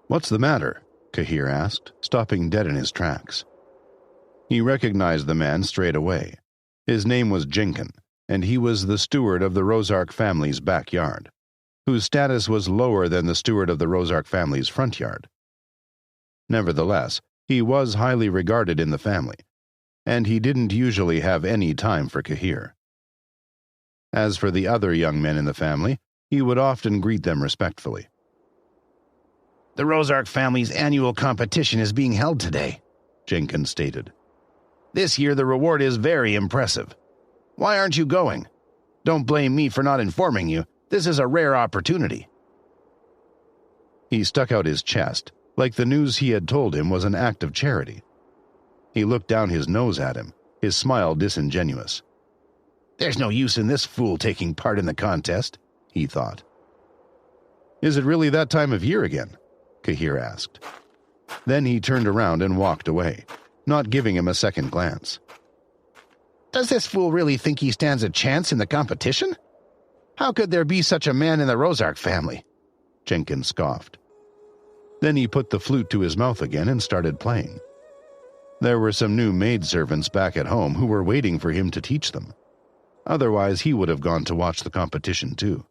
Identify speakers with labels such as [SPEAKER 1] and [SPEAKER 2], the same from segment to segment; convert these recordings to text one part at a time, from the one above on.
[SPEAKER 1] "What's the matter?" Kahir asked, stopping dead in his tracks. He recognized the man straight away. His name was Jenkin, and he was the steward of the Rozark family's backyard, whose status was lower than the steward of the Rozark family's front yard. Nevertheless, he was highly regarded in the family, and he didn't usually have any time for Kahir. As for the other young men in the family, he would often greet them respectfully.
[SPEAKER 2] "The Rozark family's annual competition is being held today," Jenkins stated. "This year the reward is very impressive. Why aren't you going? Don't blame me for not informing you. This is a rare opportunity."
[SPEAKER 1] He stuck out his chest, like the news he had told him was an act of charity. He looked down his nose at him, his smile disingenuous.
[SPEAKER 2] "There's no use in this fool taking part in the contest," he thought.
[SPEAKER 1] "Is it really that time of year again?" Kahir asked. Then he turned around and walked away, not giving him a second glance.
[SPEAKER 2] "Does this fool really think he stands a chance in the competition? How could there be such a man in the Rozark family?"
[SPEAKER 1] Jenkins scoffed. Then he put the flute to his mouth again and started playing. There were some new maidservants back at home who were waiting for him to teach them. Otherwise, he would have gone to watch the competition too.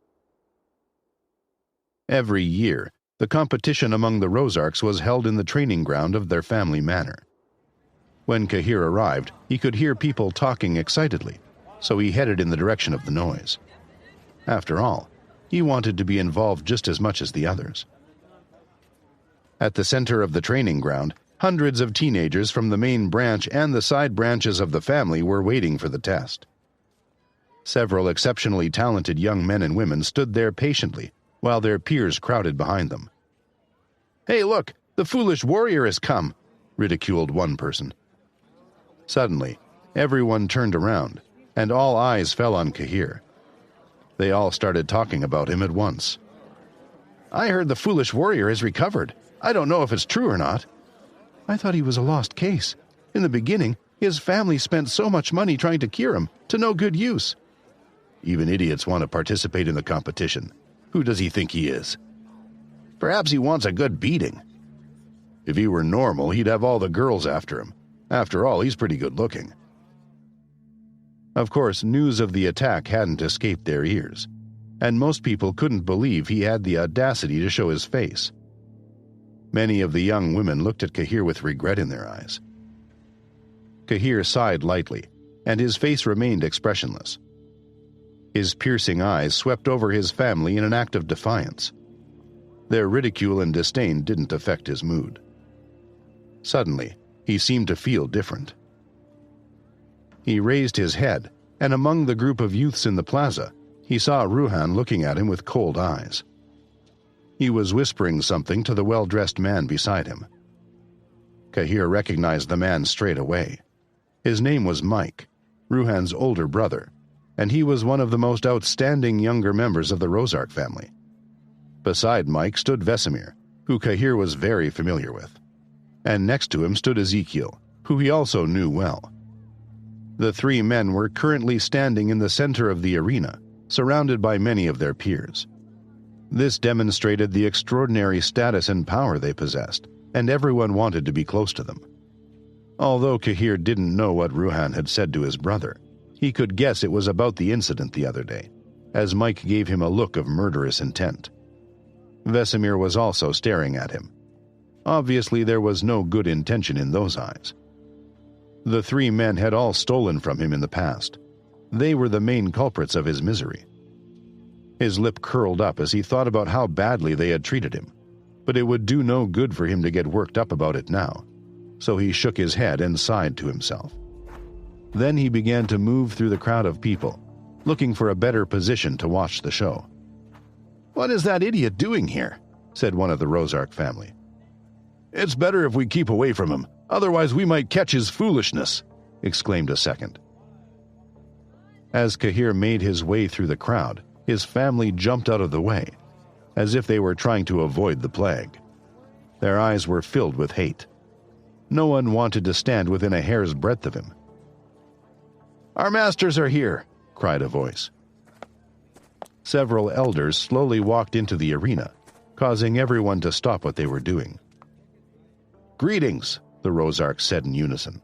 [SPEAKER 1] Every year, the competition among the Rozarks was held in the training ground of their family manor. When Kahir arrived, he could hear people talking excitedly, so he headed in the direction of the noise. After all, he wanted to be involved just as much as the others. At the center of the training ground, hundreds of teenagers from the main branch and the side branches of the family were waiting for the test. Several exceptionally talented young men and women stood there patiently, while their peers crowded behind them. "Hey, look, the foolish warrior has come," ridiculed one person. Suddenly, everyone turned around, and all eyes fell on Kahir. They all started talking about him at once. "I heard the foolish warrior has recovered. I don't know if it's true or not. I thought he was a lost case. In the beginning, his family spent so much money trying to cure him, to no good use. Even idiots want to participate in the competition. Who does he think he is? Perhaps he wants a good beating. If he were normal, he'd have all the girls after him. After all, he's pretty good looking." Of course, news of the attack hadn't escaped their ears, and most people couldn't believe he had the audacity to show his face. Many of the young women looked at Kahir with regret in their eyes. Kahir sighed lightly, and his face remained expressionless. His piercing eyes swept over his family in an act of defiance. Their ridicule and disdain didn't affect his mood. Suddenly, he seemed to feel different. He raised his head, and among the group of youths in the plaza, he saw Ruhan looking at him with cold eyes. He was whispering something to the well-dressed man beside him. Kahir recognized the man straight away. His name was Mike, Ruhan's older brother, and he was one of the most outstanding younger members of the Rozark family. Beside Mike stood Vesemir, who Kahir was very familiar with, and next to him stood Ezekiel, who he also knew well. The three men were currently standing in the center of the arena, surrounded by many of their peers. This demonstrated the extraordinary status and power they possessed, and everyone wanted to be close to them. Although Kahir didn't know what Ruhan had said to his brother, he could guess it was about the incident the other day, as Mike gave him a look of murderous intent. Vesemir was also staring at him. Obviously, there was no good intention in those eyes. The three men had all stolen from him in the past. They were the main culprits of his misery. His lip curled up as he thought about how badly they had treated him, but it would do no good for him to get worked up about it now, so he shook his head and sighed to himself. Then he began to move through the crowd of people, looking for a better position to watch the show. "What is that idiot doing here?" said one of the Rozark family. "It's better if we keep away from him, otherwise we might catch his foolishness," exclaimed a second. As Kahir made his way through the crowd, his family jumped out of the way, as if they were trying to avoid the plague. Their eyes were filled with hate. No one wanted to stand within a hair's breadth of him. "Our masters are here," cried a voice. Several elders slowly walked into the arena, causing everyone to stop what they were doing. "Greetings," the Rosarks said in unison.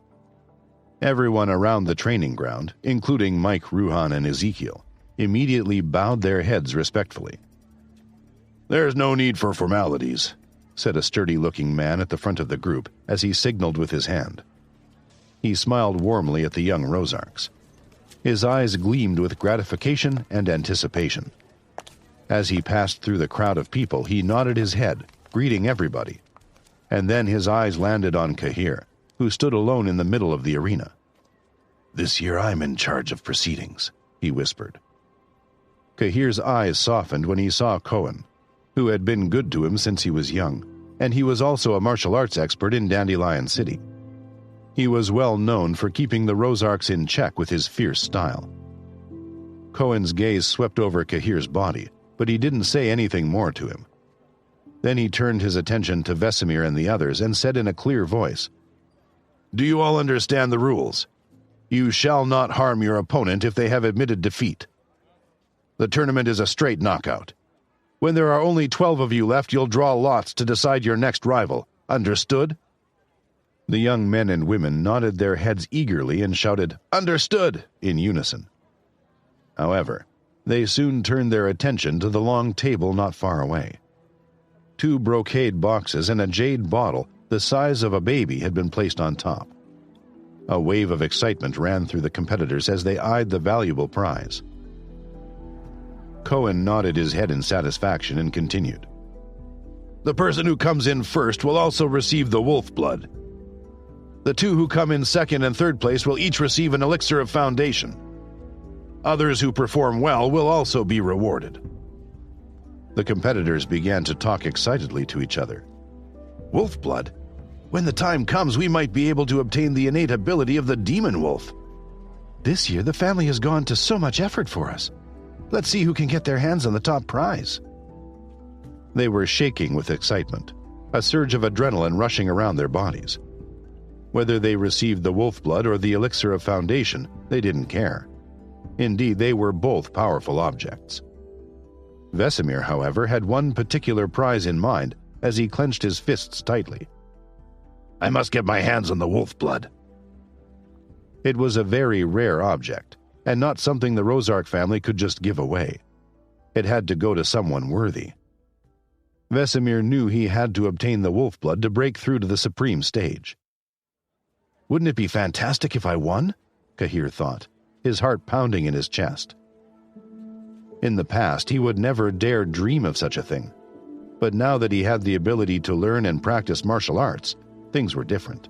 [SPEAKER 1] Everyone around the training ground, including Mike, Ruhan, and Ezekiel, immediately bowed their heads respectfully. "There's no need for formalities," said a sturdy-looking man at the front of the group as he signaled with his hand. He smiled warmly at the young Rosarks. His eyes gleamed with gratification and anticipation. As he passed through the crowd of people, he nodded his head, greeting everybody. And then his eyes landed on Kahir, who stood alone in the middle of the arena. "This year I'm in charge of proceedings," he whispered. Kahir's eyes softened when he saw Cohen, who had been good to him since he was young, and he was also a martial arts expert in Dandelion City. He was well known for keeping the Rosarks in check with his fierce style. Cohen's gaze swept over Kahir's body, but he didn't say anything more to him. Then he turned his attention to Vesemir and the others and said in a clear voice, "Do you all understand the rules? You shall not harm your opponent if they have admitted defeat. The tournament is a straight knockout. When there are only 12 of you left, you'll draw lots to decide your next rival. Understood?" The young men and women nodded their heads eagerly and shouted, "Understood!" in unison. However, they soon turned their attention to the long table not far away. 2 brocade boxes and a jade bottle the size of a baby had been placed on top. A wave of excitement ran through the competitors as they eyed the valuable prize. Cohen nodded his head in satisfaction and continued. "The person who comes in first will also receive the wolf blood. The 2 who come in second and third place will each receive an elixir of foundation. Others who perform well will also be rewarded." The competitors began to talk excitedly to each other. "Wolf blood? When the time comes, we might be able to obtain the innate ability of the demon wolf. This year, the family has gone to so much effort for us. Let's see who can get their hands on the top prize." They were shaking with excitement, a surge of adrenaline rushing around their bodies. Whether they received the wolf blood or the elixir of foundation, they didn't care. Indeed, they were both powerful objects. Vesemir, however, had one particular prize in mind as he clenched his fists tightly. "I must get my hands on the wolf blood." It was a very rare object, and not something the Rosark family could just give away. It had to go to someone worthy. Vesemir knew he had to obtain the wolf blood to break through to the supreme stage. "Wouldn't it be fantastic if I won?" Kahir thought, his heart pounding in his chest. In the past, he would never dare dream of such a thing. But now that he had the ability to learn and practice martial arts, things were different.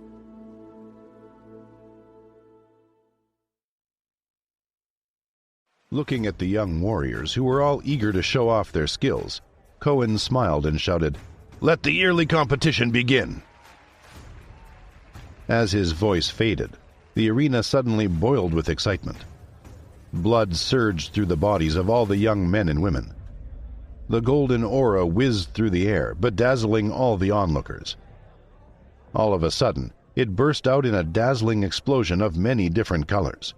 [SPEAKER 1] Looking at the young warriors, who were all eager to show off their skills, Cohen smiled and shouted, "Let the yearly competition begin!" As his voice faded, the arena suddenly boiled with excitement. Blood surged through the bodies of all the young men and women. The golden aura whizzed through the air, bedazzling all the onlookers. All of a sudden, it burst out in a dazzling explosion of many different colors.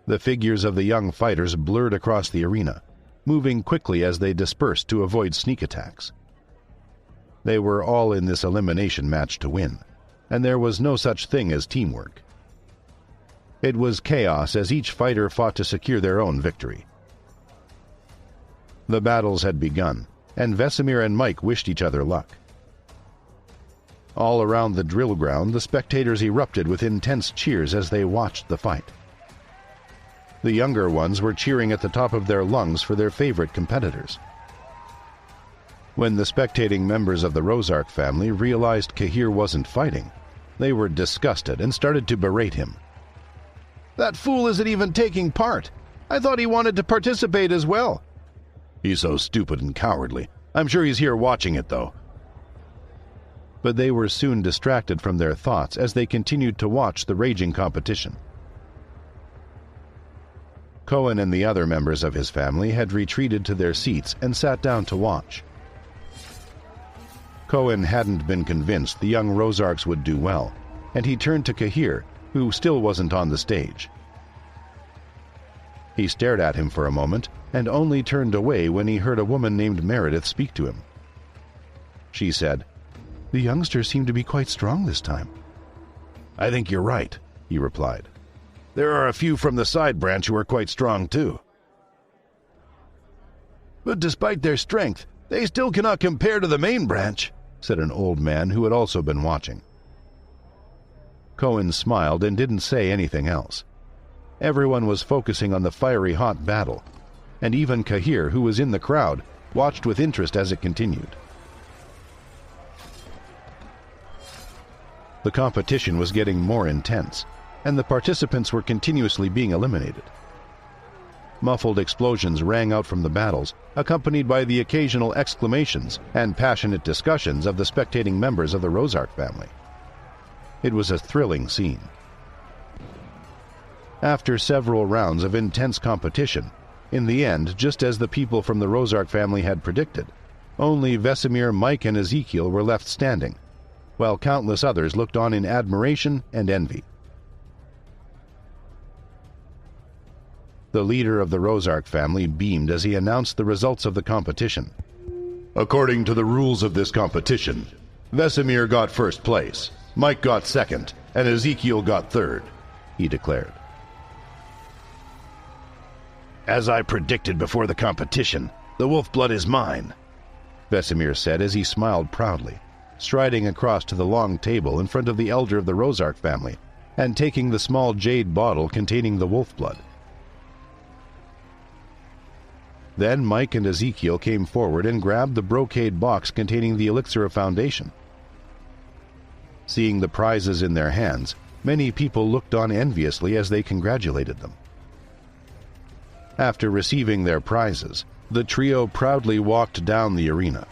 [SPEAKER 1] The figures of the young fighters blurred across the arena, moving quickly as they dispersed to avoid sneak attacks. They were all in this elimination match to win, and there was no such thing as teamwork. It was chaos as each fighter fought to secure their own victory. The battles had begun, and Vesemir and Mike wished each other luck. All around the drill ground, the spectators erupted with intense cheers as they watched the fight. The younger ones were cheering at the top of their lungs for their favorite competitors. When the spectating members of the Rosark family realized Kahir wasn't fighting, they were disgusted and started to berate him. "That fool isn't even taking part. I thought he wanted to participate as well." "He's so stupid and cowardly. I'm sure he's here watching it, though." But they were soon distracted from their thoughts as they continued to watch the raging competition. Cohen and the other members of his family had retreated to their seats and sat down to watch. Cohen hadn't been convinced the young Rosarks would do well, and he turned to Kahir, who still wasn't on the stage. He stared at him for a moment and only turned away when he heard a woman named Meredith speak to him. she said. "The youngsters seem to be quite strong this time."
[SPEAKER 2] "I think you're right," he replied. "There are a few from the side branch who are quite strong too. But despite their strength, they still cannot compare to the main branch," said an old man who had also been watching.
[SPEAKER 1] Cohen smiled and didn't say anything else. Everyone was focusing on the fiery hot battle, and even Kahir, who was in the crowd, watched with interest as it continued. The competition was getting more intense, and the participants were continuously being eliminated. Muffled explosions rang out from the battles, accompanied by the occasional exclamations and passionate discussions of the spectating members of the Rozark family. It was a thrilling scene. After several rounds of intense competition, in the end, just as the people from the Rozark family had predicted, only Vesemir, Mike, and Ezekiel were left standing, while countless others looked on in admiration and envy. The leader of the Rozark family beamed as he announced the results of the competition. "According to the rules of this competition, Vesemir got first place, Mike got second, and Ezekiel got third," he declared.
[SPEAKER 2] "As I predicted before the competition, the wolf blood is mine,"
[SPEAKER 1] Vesemir said as he smiled proudly, striding across to the long table in front of the elder of the Rozark family and taking the small jade bottle containing the wolf blood. Then Mike and Ezekiel came forward and grabbed the brocade box containing the elixir of foundation. Seeing the prizes in their hands, many people looked on enviously as they congratulated them. After receiving their prizes, the trio proudly walked down the arena.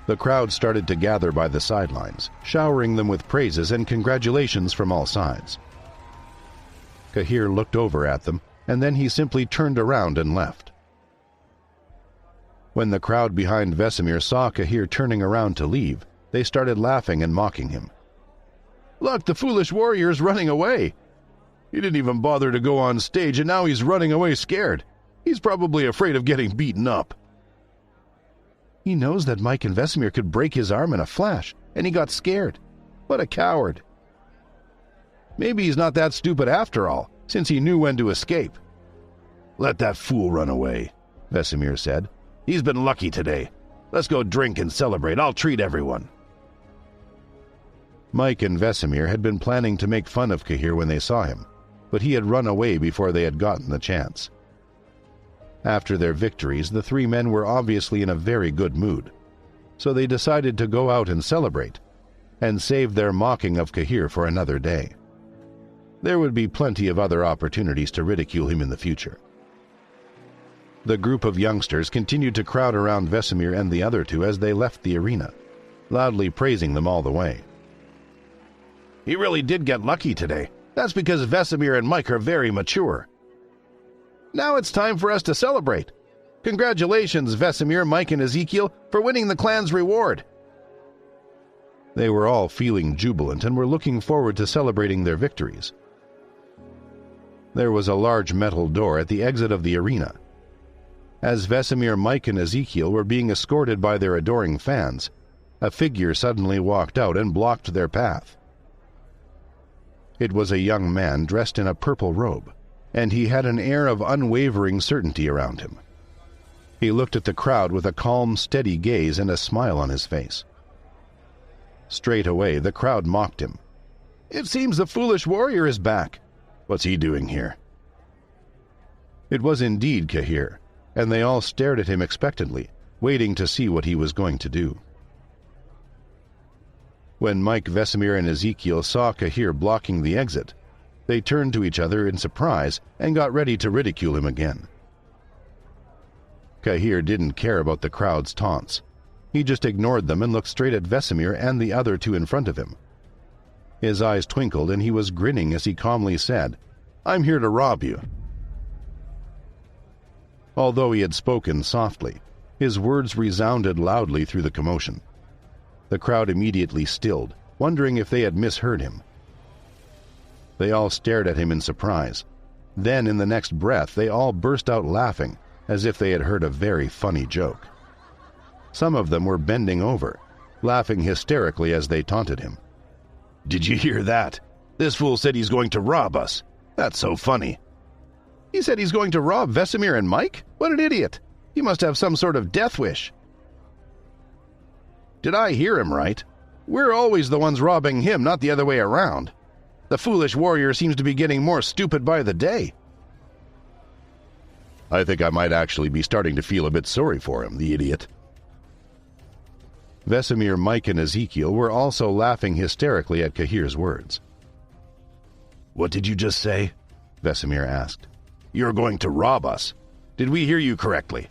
[SPEAKER 1] The crowd started to gather by the sidelines, showering them with praises and congratulations from all sides. Kahir looked over at them, and then he simply turned around and left. When the crowd behind Vesemir saw Kahir turning around to leave, they started laughing and mocking him. "Look, the foolish warrior's running away! He didn't even bother to go on stage, and now he's running away scared. He's probably afraid of getting beaten up." "He knows that Mike and Vesemir could break his arm in a flash, and he got scared. What a coward!" "Maybe he's not that stupid after all, since he knew when to escape." "Let that fool run away," Vesemir said. "He's been lucky today. Let's go drink and celebrate. I'll treat everyone." Mike and Vesemir had been planning to make fun of Kahir when they saw him, but he had run away before they had gotten the chance. After their victories, the three men were obviously in a very good mood, so they decided to go out and celebrate, and save their mocking of Kahir for another day. There would be plenty of other opportunities to ridicule him in the future. The group of youngsters continued to crowd around Vesemir and the other two as they left the arena, loudly praising them all the way. "He really did get lucky today. That's because Vesemir and Mike are very mature. Now it's time for us to celebrate. Congratulations, Vesemir, Mike, and Ezekiel, for winning the clan's reward." They were all feeling jubilant and were looking forward to celebrating their victories. There was a large metal door at the exit of the arena. As Vesemir, Mike, and Ezekiel were being escorted by their adoring fans, a figure suddenly walked out and blocked their path. It was a young man dressed in a purple robe, and he had an air of unwavering certainty around him. He looked at the crowd with a calm, steady gaze and a smile on his face. Straight away, the crowd mocked him. "It seems the foolish warrior is back. What's he doing here?" It was indeed Kahir, and they all stared at him expectantly, waiting to see what he was going to do. When Mike, Vesemir, and Ezekiel saw Kahir blocking the exit, they turned to each other in surprise and got ready to ridicule him again. Kahir didn't care about the crowd's taunts. He just ignored them and looked straight at Vesemir and the other two in front of him. His eyes twinkled and he was grinning as he calmly said, "I'm here to rob you." Although he had spoken softly, his words resounded loudly through the commotion. The crowd immediately stilled, wondering if they had misheard him. They all stared at him in surprise. Then, in the next breath, they all burst out laughing, as if they had heard a very funny joke. Some of them were bending over, laughing hysterically as they taunted him.
[SPEAKER 2] Did you hear that? This fool said he's going to rob us. That's so funny.
[SPEAKER 1] He said he's going to rob Vesemir and Mike? What an idiot. He must have some sort of death wish.
[SPEAKER 2] Did I hear him right? We're always the ones robbing him, not the other way around. The foolish warrior seems to be getting more stupid by the day.
[SPEAKER 1] I think I might actually be starting to feel a bit sorry for him, the idiot. Vesemir, Mike, and Ezekiel were also laughing hysterically at Cahir's words.
[SPEAKER 2] What did you just say?
[SPEAKER 1] Vesemir asked.
[SPEAKER 2] You're going to rob us. Did we hear you correctly?